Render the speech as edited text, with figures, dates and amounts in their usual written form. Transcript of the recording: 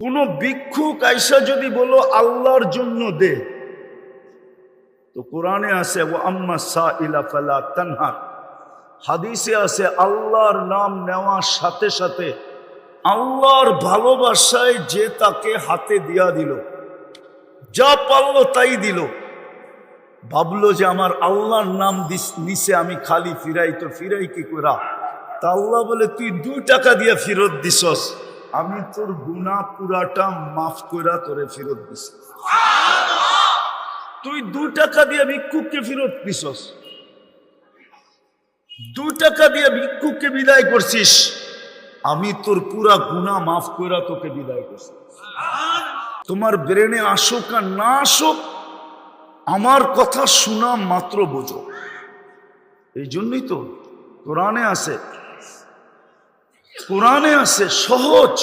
কোন ভিক্ষুক আইসা যদি বলো আল্লাহর জন্য দে, তো কোরআনে আছে ও আম্মা সাইলা ফালা তানহার, হাদিসে আছে আল্লাহর নাম নেওয়ার সাথে সাথে আল্লাহর ভালোবাসায় যে তাকে হাতে দিয়া দিল, যা পারলো তাই দিল, ভাবলো যে আমার আল্লাহর নাম নিচে আমি খালি ফিরাই, তো ফিরাই কি করা? তা আল্লাহ বলে তুই 2 টাকা দিয়ে ফেরত দিছস, আমি তোর গুনাহ পুরাটা মাফ কইরা তোরে ফেরত দিছি। তুই 2 টাকা দিয়ে ভিক্ষুককে ফেরত দিছস, 2 টাকা দিয়ে ভিক্ষুককে বিদায় করছিস, আমি তোর পুরা গুনাহ মাফ কইরা তোকে বিদায় করছি। তোমার ব্রেনে আসুক আর না আসুক, আমার কথা শোনা মাত্র বোঝো। এই জন্যই তো কোরআনে আছে সহজ।